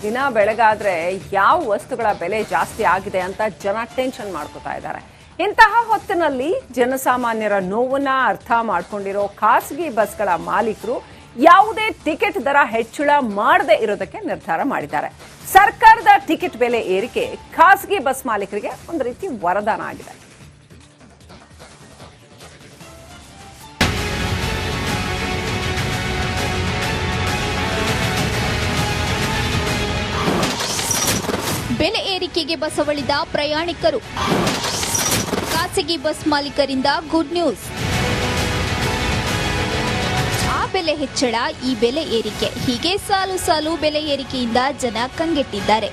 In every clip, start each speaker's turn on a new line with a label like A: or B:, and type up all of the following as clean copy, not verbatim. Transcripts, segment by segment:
A: ದಿನ ಬೆಳಗಾದ್ರೆ ಯಾವ ವಸ್ತುಗಳ ಬೆಲೆ ಜಾಸ್ತಿ ಆಗಿದೆ ಅಂತ ಜನ ಟೆನ್ಷನ್ ಮಾಡ್ಕೋತಾ ಇದ್ದಾರೆ. ಇಂತಹ ಹೊತ್ತಿನಲ್ಲಿ ಜನಸಾಮಾನ್ಯರ ನೋವನ್ನ ಅರ್ಥ ಮಾಡ್ಕೊಂಡಿರೋ ಖಾಸಗಿ ಬಸ್ಗಳ ಮಾಲೀಕರು ಯಾವುದೇ ಟಿಕೆಟ್ ದರ ಹೆಚ್ಚಳ ಮಾಡದೇ ಇರೋದಕ್ಕೆ ನಿರ್ಧಾರ ಮಾಡಿದ್ದಾರೆ. ಸರ್ಕಾರದ ಟಿಕೆಟ್ ಬೆಲೆ ಏರಿಕೆ ಖಾಸಗಿ ಬಸ್ ಮಾಲೀಕರಿಗೆ ಒಂದು ರೀತಿ ವರದಾನ ಆಗಿದೆ.
B: ಬೆಲೆ ಏರಿಕೆಗೆ ಬಸವಳಿದ ಪ್ರಯಾಣಿಕರು. ಖಾಸಗಿ ಬಸ್ ಮಾಲೀಕರಿಂದ ಗುಡ್ ನ್ಯೂಸ್. ಆ ಬೆಲೆ ಹೆಚ್ಚಳ, ಈ ಬೆಲೆ ಏರಿಕೆ, ಹೀಗೆ ಸಾಲು ಸಾಲು ಬೆಲೆ ಏರಿಕೆಯಿಂದ ಜನ ಕಂಗೆಟ್ಟಿದ್ದಾರೆ.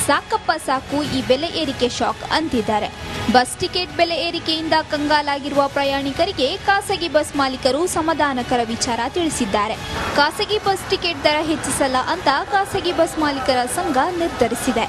B: ಸಾಕಪ್ಪ ಸಾಕು, ಈ ಬೆಲೆ ಏರಿಕೆ ಶಾಕ್ ಅಂತಿದ್ದಾರೆ. ಬಸ್ ಟಿಕೆಟ್ ಬೆಲೆ ಏರಿಕೆಯಿಂದ ಕಂಗಾಲಾಗಿರುವ ಪ್ರಯಾಣಿಕರಿಗೆ ಖಾಸಗಿ ಬಸ್ ಮಾಲೀಕರು ಸಮಾಧಾನಕರ ವಿಚಾರ ತಿಳಿಸಿದ್ದಾರೆ. ಖಾಸಗಿ ಬಸ್ ಟಿಕೆಟ್ ದರ ಹೆಚ್ಚಿಸಲ್ಲ ಅಂತ ಖಾಸಗಿ ಬಸ್ ಮಾಲೀಕರ ಸಂಘ ನಿರ್ಧರಿಸಿದೆ.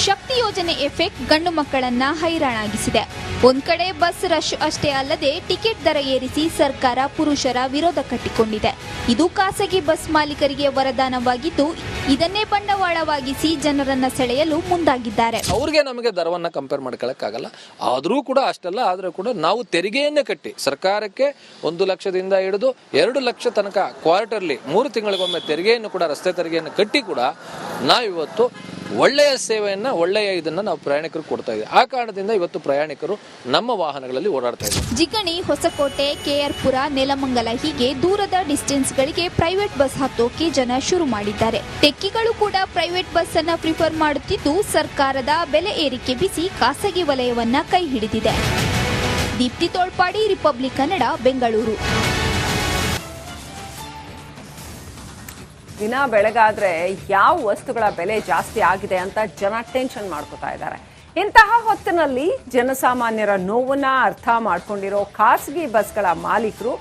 B: ಶಕ್ತಿ ಯೋಜನೆ ಎಫೆಕ್ಟ್ ಗಂಡು ಮಕ್ಕಳನ್ನ ಹೈರಾಣಾಗಿಸಿದೆ. ಒಂದ್ ಕಡೆ ಬಸ್ ರಶ್ ಅಷ್ಟೇ ಅಲ್ಲದೆ ಟಿಕೆಟ್ ದರ ಏರಿಸಿ ಸರ್ಕಾರ ಪುರುಷರ ವಿರೋಧ ಕಟ್ಟಿಕೊಂಡಿದೆ. ಇದು ಖಾಸಗಿ ಬಸ್ ಮಾಲೀಕರಿಗೆ ವರದಾನವಾಗಿದ್ದು, ಇದನ್ನೇ ಬಂಡವಾಳವಾಗಿಸಿ ಜನರನ್ನ ಸೆಳೆಯಲು ಮುಂದಾಗಿದ್ದಾರೆ.
C: ಅವ್ರಿಗೆ ನಮಗೆ ದರವನ್ನ ಕಂಪೇರ್ ಮಾಡ್ಕೊಳ್ಳಕ್ಕಾಗಲ್ಲ. ಆದ್ರೂ ಕೂಡ ಅಷ್ಟೆಲ್ಲ ಆದ್ರೂ ಕೂಡ ನಾವು ತೆರಿಗೆಯನ್ನೇ ಕಟ್ಟಿ ಸರ್ಕಾರಕ್ಕೆ 1 ಲಕ್ಷದಿಂದ ಹಿಡಿದು 2 ಲಕ್ಷ ತನಕ ಕ್ವಾರ್ಟರ್ಲಿ 3 ತಿಂಗಳಿಗೊಮ್ಮೆ ತೆರಿಗೆಯನ್ನು ಕೂಡ ರಸ್ತೆ ತೆರಿಗೆಯನ್ನು ಕಟ್ಟಿ ಕೂಡ ನಾವಿವತ್ತು ಒಳ್ಳೆಯ ಸೇವೆಯನ್ನ, ಒಳ್ಳೆಯ ಇದನ್ನ ನಾವು ಪ್ರಯಾಣಿಕರು ಕೊಡ್ತಾ ಇದ್ದೀವಿ. ಆ ಕಾರಣದಿಂದ ಇವತ್ತು ಪ್ರಯಾಣಿಕರು ನಮ್ಮ ವಾಹನಗಳಲ್ಲಿ ಓಡಾಡ್ತಾ ಇದ್ದಾರೆ.
B: ಜಿಗಣಿ, ಹೊಸಕೋಟೆ, ಕೆಆರ್ಪುರ, ನೆಲಮಂಗಲ ಹೀಗೆ ದೂರದ ಡಿಸ್ಟೆನ್ಸ್ಗಳಿಗೆ ಪ್ರೈವೇಟ್ ಬಸ್ ಹತ್ತೋಕೆ ಜನ ಶುರು ಮಾಡಿದ್ದಾರೆ. ಟೆಕ್ಕಿಗಳು ಕೂಡ ಪ್ರೈವೇಟ್ ಬಸ್ ಅನ್ನ ಪ್ರಿಫರ್ ಮಾಡುತ್ತಿದ್ದು, ಸರ್ಕಾರದ ಬೆಲೆ ಏರಿಕೆ ಬಿಸಿ ಖಾಸಗಿ ವಲಯವನ್ನ ಕೈ ಹಿಡಿದಿದೆ. ದೀಪ್ತಿ ತೋಳ್ಪಾಡಿ, ರಿಪಬ್ಲಿಕ್ ಕನ್ನಡ, ಬೆಂಗಳೂರು.
A: ದಿನ ಬೆಳಗಾದ್ರೆ ಯಾವ ವಸ್ತುಗಳ ಬೆಲೆ ಜಾಸ್ತಿ ಆಗಿದೆ ಅಂತ ಜನ ಟೆನ್ಷನ್ ಮಾಡ್ಕೋತಾ ಇದ್ದಾರೆ. ಇಂತಹ ಹೊತ್ತಿನಲ್ಲಿ ಜನಸಾಮಾನ್ಯರ ನೋವನ್ನ ಅರ್ಥ ಮಾಡ್ಕೊಂಡಿರೋ ಖಾಸಗಿ ಬಸ್ಗಳ ಮಾಲೀಕರು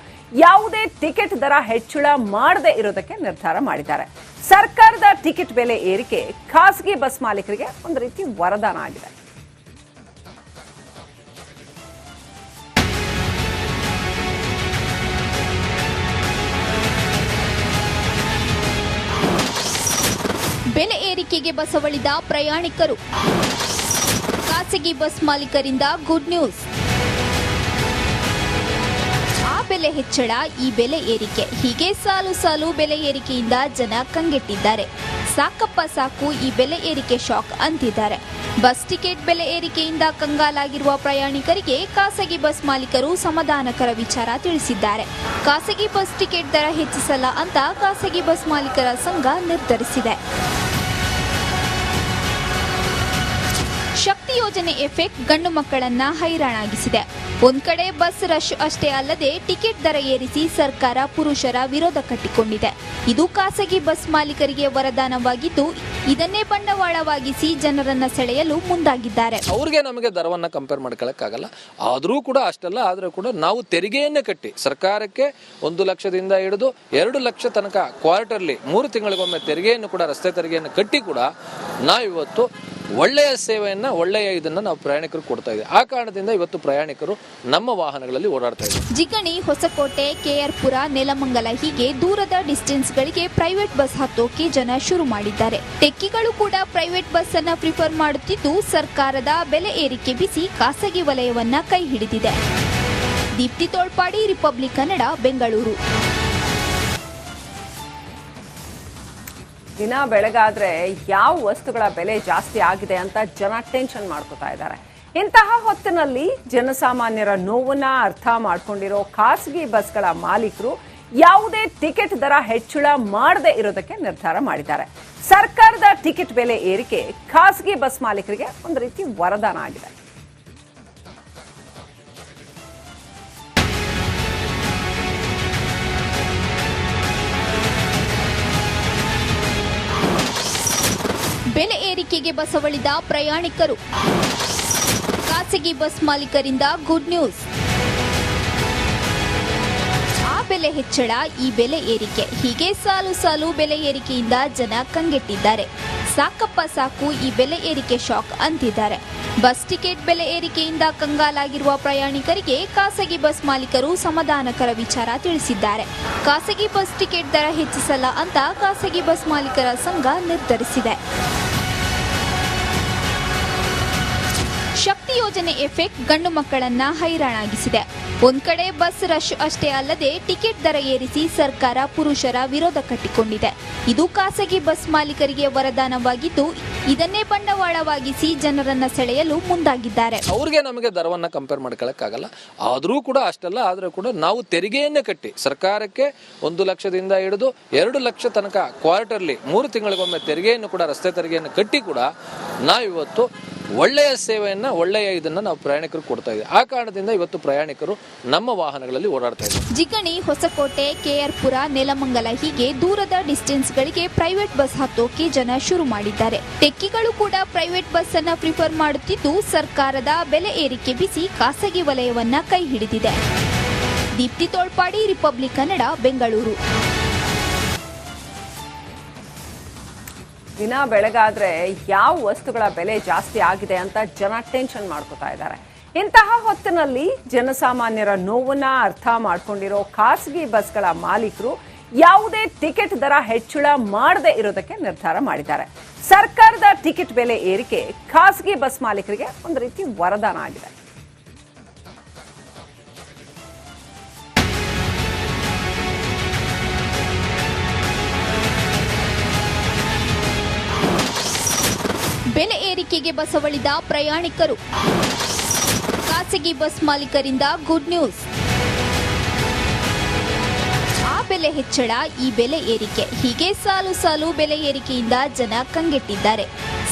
A: ಯಾವುದೇ ಟಿಕೆಟ್ ದರ ಹೆಚ್ಚಳ ಮಾಡದೇ ಇರೋದಕ್ಕೆ ನಿರ್ಧಾರ ಮಾಡಿದ್ದಾರೆ. ಸರ್ಕಾರದ ಟಿಕೆಟ್ ಬೆಲೆ ಏರಿಕೆ ಖಾಸಗಿ ಬಸ್ ಮಾಲೀಕರಿಗೆ ಒಂದು ರೀತಿ ವರದಾನ ಆಗಿದೆ.
B: ಬೆಲೆ ಏರಿಕೆಗೆ ಬಸವಳಿದ ಪ್ರಯಾಣಿಕರು. ಖಾಸಗಿ ಬಸ್ ಮಾಲೀಕರಿಂದ ಗುಡ್ ನ್ಯೂಸ್. ಆ ಬೆಲೆ ಹೆಚ್ಚಳ, ಈ ಬೆಲೆ ಏರಿಕೆ, ಹೀಗೆ ಸಾಲು ಸಾಲು ಬೆಲೆ ಏರಿಕೆಯಿಂದ ಜನ ಕಂಗೆಟ್ಟಿದ್ದಾರೆ. ಸಾಕಪ್ಪ ಸಾಕು, ಈ ಬೆಲೆ ಏರಿಕೆ ಶಾಕ್ ಅಂತಿದ್ದಾರೆ. ಬಸ್ ಟಿಕೆಟ್ ಬೆಲೆ ಏರಿಕೆಯಿಂದ ಕಂಗಾಲಾಗಿರುವ ಪ್ರಯಾಣಿಕರಿಗೆ ಖಾಸಗಿ ಬಸ್ ಮಾಲೀಕರು ಸಮಾಧಾನಕರ ವಿಚಾರ ತಿಳಿಸಿದ್ದಾರೆ. ಖಾಸಗಿ ಬಸ್ ಟಿಕೆಟ್ ದರ ಹೆಚ್ಚಿಸಲ್ಲ ಅಂತ ಖಾಸಗಿ ಬಸ್ ಮಾಲೀಕರ ಸಂಘ ನಿರ್ಧರಿಸಿದೆ. ಶಕ್ತಿ ಯೋಜನೆ ಎಫೆಕ್ಟ್ ಗಂಡು ಮಕ್ಕಳನ್ನ ಹೈರಾಣಾಗಿಸಿದೆ. ಒಂದ್ ಕಡೆ ಬಸ್ ರಶ್ ಅಷ್ಟೇ ಅಲ್ಲದೆ ಟಿಕೆಟ್ ದರ ಏರಿಸಿ ಸರ್ಕಾರ ಪುರುಷರ ವಿರೋಧ ಕಟ್ಟಿಕೊಂಡಿದೆ. ಇದು ಖಾಸಗಿ ಬಸ್ ಮಾಲೀಕರಿಗೆ ವರದಾನವಾಗಿದ್ದು, ಇದನ್ನೇ ಬಂಡವಾಳವಾಗಿಸಿ ಜನರನ್ನ ಸೆಳೆಯಲು ಮುಂದಾಗಿದ್ದಾರೆ.
C: ಅವ್ರಿಗೆ ನಮಗೆ ದರವನ್ನ ಕಂಪೇರ್ ಮಾಡ್ಕೊಳ್ಳಕ್ಕಾಗಲ್ಲ. ಆದ್ರೂ ಕೂಡ ಅಷ್ಟೆಲ್ಲ ಆದ್ರೂ ಕೂಡ ನಾವು ತೆರಿಗೆಯನ್ನೇ ಕಟ್ಟಿ ಸರ್ಕಾರಕ್ಕೆ 1 ಲಕ್ಷದಿಂದ ಹಿಡಿದು 2 ಲಕ್ಷ ತನಕ ಕ್ವಾರ್ಟರ್ಲಿ 3 ತಿಂಗಳಿಗೊಮ್ಮೆ ತೆರಿಗೆಯನ್ನು ಕೂಡ ರಸ್ತೆ ತೆರಿಗೆಯನ್ನು ಕಟ್ಟಿ ಕೂಡ ನಾವಿವತ್ತು ಒಳ್ಳೆಯ ಸೇವೆಯನ್ನ, ಒಳ್ಳೆಯ ಇದನ್ನ ನಾವು ಪ್ರಯಾಣಿಕರು ಕೊಡ್ತಾ ಇದ್ದೀವಿ. ಆ ಕಾರಣದಿಂದ ಇವತ್ತು ಪ್ರಯಾಣಿಕರು ನಮ್ಮ ವಾಹನಗಳಲ್ಲಿ ಓಡಾಡ್ತಾ ಇದ್ದಾರೆ.
B: ಜಿಗಣಿ, ಹೊಸಕೋಟೆ, ಕೆಆರ್ಪುರ, ನೆಲಮಂಗಲ ಹೀಗೆ ದೂರದ ಡಿಸ್ಟೆನ್ಸ್ಗಳಿಗೆ ಪ್ರೈವೇಟ್ ಬಸ್ ಹತ್ತೋಕೆ ಜನ ಶುರು ಮಾಡಿದ್ದಾರೆ. ಟೆಕ್ಕಿಗಳು ಕೂಡ ಪ್ರೈವೇಟ್ ಬಸ್ ಅನ್ನ ಪ್ರಿಫರ್ ಮಾಡುತ್ತಿದ್ದು, ಸರ್ಕಾರದ ಬೆಲೆ ಏರಿಕೆ ಬಿಸಿ ಖಾಸಗಿ ವಲಯವನ್ನ ಕೈ ಹಿಡಿದಿದೆ. ದೀಪ್ತಿ ತೋಳ್ಪಾಡಿ, ರಿಪಬ್ಲಿಕ್ ಕನ್ನಡ, ಬೆಂಗಳೂರು.
A: ದಿನ ಬೆಳಗಾದ್ರೆ ಯಾವ ವಸ್ತುಗಳ ಬೆಲೆ ಜಾಸ್ತಿ ಆಗಿದೆ ಅಂತ ಜನ ಟೆನ್ಷನ್ ಮಾಡ್ಕೋತಾ ಇದ್ದಾರೆ. ಇಂತಹ ಹೊತ್ತಿನಲ್ಲಿ ಜನಸಾಮಾನ್ಯರ ನೋವನ್ನ ಅರ್ಥ ಮಾಡ್ಕೊಂಡಿರೋ ಖಾಸಗಿ ಬಸ್ಗಳ ಮಾಲೀಕರು ಯಾವುದೇ ಟಿಕೆಟ್ ದರ ಹೆಚ್ಚಳ ಮಾಡದೇ ಇರೋದಕ್ಕೆ ನಿರ್ಧಾರ ಮಾಡಿದ್ದಾರೆ. ಸರ್ಕಾರದ ಟಿಕೆಟ್ ಬೆಲೆ ಏರಿಕೆ ಖಾಸಗಿ ಬಸ್ ಮಾಲೀಕರಿಗೆ ಒಂದು ರೀತಿ ವರದಾನ ಆಗಿದೆ.
B: ಬೆಲೆ ಏರಿಕೆಗೆ ಬಸವಳಿದ ಪ್ರಯಾಣಿಕರು. ಖಾಸಗಿ ಬಸ್ ಮಾಲೀಕರಿಂದ ಗುಡ್ ನ್ಯೂಸ್. ಆ ಬೆಲೆ ಹೆಚ್ಚಳ, ಈ ಬೆಲೆ ಏರಿಕೆ, ಹೀಗೆ ಸಾಲು ಸಾಲು ಬೆಲೆ ಏರಿಕೆಯಿಂದ ಜನ ಕಂಗೆಟ್ಟಿದ್ದಾರೆ. ಸಾಕಪ್ಪ ಸಾಕು ಈ ಬೆಲೆ ಏರಿಕೆ ಶಾಕ್ ಅಂತಿದ್ದಾರೆ. ಬಸ್ ಟಿಕೆಟ್ ಬೆಲೆ ಏರಿಕೆಯಿಂದ ಕಂಗಾಲಾಗಿರುವ ಪ್ರಯಾಣಿಕರಿಗೆ ಖಾಸಗಿ ಬಸ್ ಮಾಲೀಕರು ಸಮಾಧಾನಕರ ವಿಚಾರ ತಿಳಿಸಿದ್ದಾರೆ. ಖಾಸಗಿ ಬಸ್ ಟಿಕೆಟ್ ದರ ಹೆಚ್ಚಿಸಲ್ಲ ಅಂತ ಖಾಸಗಿ ಬಸ್ ಮಾಲೀಕರ ಸಂಘ ನಿರ್ಧರಿಸಿದೆ. ಶಕ್ತಿ ಯೋಜನೆ ಎಫೆಕ್ಟ್ ಗಂಡು ಮಕ್ಕಳನ್ನ ಹೈರಾಣಾಗಿಸಿದೆ. ಒಂದ್ ಕಡೆ ಬಸ್ ರಶ್ ಅಷ್ಟೇ ಅಲ್ಲದೆ ಟಿಕೆಟ್ ದರ ಏರಿಸಿ ಸರ್ಕಾರ ಪುರುಷರ ವಿರೋಧ ಕಟ್ಟಿಕೊಂಡಿದೆ. ಇದು ಖಾಸಗಿ ಬಸ್ ಮಾಲೀಕರಿಗೆ ವರದಾನವಾಗಿದ್ದು, ಇದನ್ನೇ ಬಂಡವಾಳವಾಗಿಸಿ ಜನರನ್ನ ಸೆಳೆಯಲು ಮುಂದಾಗಿದ್ದಾರೆ.
C: ಅವ್ರಿಗೆ ನಮಗೆ ದರವನ್ನ ಕಂಪೇರ್ ಮಾಡ್ಕೊಳಕ್ಕಾಗಲ್ಲ. ಆದ್ರೂ ಕೂಡ ಅಷ್ಟೆಲ್ಲ ಆದ್ರೂ ಕೂಡ ನಾವು ತೆರಿಗೆಯನ್ನೇ ಕಟ್ಟಿ ಸರ್ಕಾರಕ್ಕೆ 1 ಲಕ್ಷದಿಂದ ಹಿಡಿದು 2 ಲಕ್ಷ ತನಕ ಕ್ವಾರ್ಟರ್ಲಿ 3 ತಿಂಗಳಿಗೊಮ್ಮೆ ತೆರಿಗೆಯನ್ನು ಕೂಡ ರಸ್ತೆ ತೆರಿಗೆಯನ್ನು ಕಟ್ಟಿ ಕೂಡ ನಾವಿವತ್ತು ಒಳ್ಳೆಯ ಸೇವೆಯನ್ನ ಒಳ್ಳೆಯ ಇದನ್ನ ನಾವು ಪ್ರಯಾಣಿಕರು ಕೊಡ್ತಾ ಇದ್ದೀವಿ. ಆ ಕಾರಣದಿಂದ ಇವತ್ತು ಪ್ರಯಾಣಿಕರು ನಮ್ಮ ವಾಹನಗಳಲ್ಲಿ ಓಡಾಡ್ತಾ ಇದ್ದಾರೆ.
B: ಜಿಗಣಿ, ಹೊಸಕೋಟೆ, ಕೆಆರ್ಪುರ, ನೆಲಮಂಗಲ ಹೀಗೆ ದೂರದ ಡಿಸ್ಟೆನ್ಸ್ಗಳಿಗೆ ಪ್ರೈವೇಟ್ ಬಸ್ ಹತ್ತೋಕೆ ಜನ ಶುರು ಮಾಡಿದ್ದಾರೆ. ಟೆಕ್ಕಿಗಳು ಕೂಡ ಪ್ರೈವೇಟ್ ಬಸ್ ಅನ್ನ ಪ್ರಿಫರ್ ಮಾಡುತ್ತಿದ್ದು, ಸರ್ಕಾರದ ಬೆಲೆ ಏರಿಕೆ ಬಿಸಿ ಖಾಸಗಿ ವಲಯವನ್ನ ಕೈ ಹಿಡಿದಿದೆ. ದೀಪ್ತಿ ತೋಳ್ಪಾಡಿ, ರಿಪಬ್ಲಿಕ್ ಕನ್ನಡ, ಬೆಂಗಳೂರು.
A: ದಿನ ಬೆಳಗಾದ್ರೆ ಯಾವ ವಸ್ತುಗಳ ಬೆಲೆ ಜಾಸ್ತಿ ಆಗಿದೆ ಅಂತ ಜನ ಟೆನ್ಷನ್ ಮಾಡ್ಕೋತಾ ಇದ್ದಾರೆ. ಇಂತಹ ಹೊತ್ತಿನಲ್ಲಿ ಜನಸಾಮಾನ್ಯರ ನೋವನ್ನ ಅರ್ಥ ಮಾಡ್ಕೊಂಡಿರೋ ಖಾಸಗಿ ಬಸ್ಗಳ ಮಾಲೀಕರು ಯಾವುದೇ ಟಿಕೆಟ್ ದರ ಹೆಚ್ಚಳ ಮಾಡದೇ ಇರೋದಕ್ಕೆ ನಿರ್ಧಾರ ಮಾಡಿದ್ದಾರೆ. ಸರ್ಕಾರದ ಟಿಕೆಟ್ ಬೆಲೆ ಏರಿಕೆ ಖಾಸಗಿ ಬಸ್ ಮಾಲೀಕರಿಗೆ ಒಂದು ರೀತಿ ವರದಾನ ಆಗಿದೆ.
B: ಬೆಲೆ ಏರಿಕೆಗೆ ಬಸವಳಿದ ಪ್ರಯಾಣಿಕರು. ಖಾಸಗಿ ಬಸ್ ಮಾಲೀಕರಿಂದ ಗುಡ್ ನ್ಯೂಸ್. ಆ ಬೆಲೆ ಹೆಚ್ಚಳ, ಈ ಬೆಲೆ ಏರಿಕೆ, ಹೀಗೆ ಸಾಲು ಸಾಲು ಬೆಲೆ ಏರಿಕೆಯಿಂದ ಜನ ಕಂಗೆಟ್ಟಿದ್ದಾರೆ.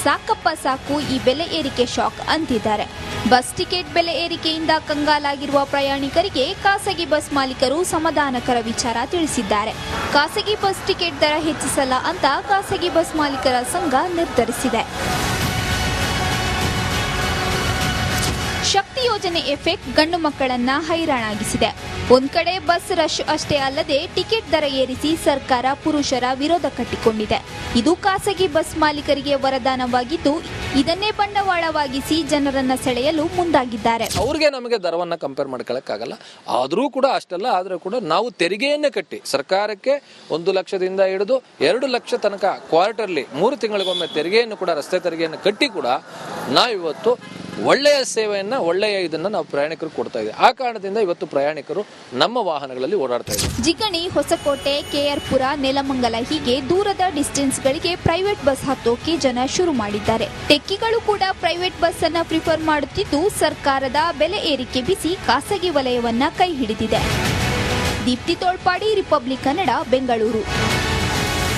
B: ಸಾಕಪ್ಪ ಸಾಕು ಈ ಬೆಲೆ ಏರಿಕೆ ಶಾಕ್ ಅಂತಿದ್ದಾರೆ. ಬಸ್ ಟಿಕೆಟ್ ಬೆಲೆ ಏರಿಕೆಯಿಂದ ಕಂಗಾಲಾಗಿರುವ ಪ್ರಯಾಣಿಕರಿಗೆ ಖಾಸಗಿ ಬಸ್ ಮಾಲೀಕರು ಸಮಾಧಾನಕರ ವಿಚಾರ ತಿಳಿಸಿದ್ದಾರೆ. ಖಾಸಗಿ ಬಸ್ ಟಿಕೆಟ್ ದರ ಹೆಚ್ಚಿಸಲ್ಲ ಅಂತ ಖಾಸಗಿ ಬಸ್ ಮಾಲೀಕರ ಸಂಘ ನಿರ್ಧರಿಸಿದೆ. ಶಕ್ತಿ ಯೋಜನೆ ಎಫೆಕ್ಟ್ ಗಂಡು ಮಕ್ಕಳನ್ನ ಹೈರಾಣಾಗಿಸಿದೆ. ಒಂದ್ ಕಡೆ ಬಸ್ ರಶ್ ಅಷ್ಟೇ ಅಲ್ಲದೆ ಟಿಕೆಟ್ ದರ ಏರಿಸಿ ಸರ್ಕಾರ ಪುರುಷರ ವಿರೋಧ ಕಟ್ಟಿಕೊಂಡಿದೆ. ಇದು ಖಾಸಗಿ ಬಸ್ ಮಾಲೀಕರಿಗೆ ವರದಾನವಾಗಿದ್ದು, ಇದನ್ನೇ ಬಂಡವಾಳವಾಗಿಸಿ ಜನರನ್ನ ಸೆಳೆಯಲು ಮುಂದಾಗಿದ್ದಾರೆ.
C: ಅವ್ರಿಗೆ ನಮಗೆ ದರವನ್ನ ಕಂಪೇರ್ ಮಾಡ್ಕೊಳಕ್ಕಾಗಲ್ಲ. ಆದ್ರೂ ಕೂಡ ಅಷ್ಟೆಲ್ಲ ಆದ್ರೂ ಕೂಡ ನಾವು ತೆರಿಗೆಯನ್ನೇ ಕಟ್ಟಿ ಸರ್ಕಾರಕ್ಕೆ 1 ಲಕ್ಷದಿಂದ ಹಿಡಿದು 2 ಲಕ್ಷ ತನಕ ಕ್ವಾರ್ಟರ್ಲಿ 3 ತಿಂಗಳಿಗೊಮ್ಮೆ ತೆರಿಗೆಯನ್ನು ಕೂಡ ರಸ್ತೆ ತೆರಿಗೆಯನ್ನು ಕಟ್ಟಿ ಕೂಡ ನಾವಿವತ್ತು ಒಳ್ಳೆಯ ಸೇವೆಯನ್ನ ಒಳ್ಳೆಯ ಇದನ್ನ ನಾವು ಪ್ರಯಾಣಿಕರು ಕೊಡ್ತಾ ಇದ್ದೀವಿ. ಆ ಕಾರಣದಿಂದ ಇವತ್ತು ಪ್ರಯಾಣಿಕರು ನಮ್ಮ ವಾಹನಗಳಲ್ಲಿ ಓಡಾಡ್ತಾ ಇದ್ದಾರೆ.
B: ಜಿಗಣಿ, ಹೊಸಕೋಟೆ, ಕೆಆರ್ಪುರ, ನೆಲಮಂಗಲ ಹೀಗೆ ದೂರದ ಡಿಸ್ಟೆನ್ಸ್ಗಳಿಗೆ ಪ್ರೈವೇಟ್ ಬಸ್ ಹತ್ತೋಕೆ ಜನ ಶುರು ಮಾಡಿದ್ದಾರೆ. ಟೆಕ್ಕಿಗಳು ಕೂಡ ಪ್ರೈವೇಟ್ ಬಸ್ ಅನ್ನ ಪ್ರಿಫರ್ ಮಾಡುತ್ತಿದ್ದು, ಸರ್ಕಾರದ ಬೆಲೆ ಏರಿಕೆ ಬಿಸಿ ಖಾಸಗಿ ವಲಯವನ್ನ ಕೈ ಹಿಡಿದಿದೆ. ದೀಪ್ತಿ ತೋಳ್ಪಾಡಿ, ರಿಪಬ್ಲಿಕ್ ಕನ್ನಡ, ಬೆಂಗಳೂರು.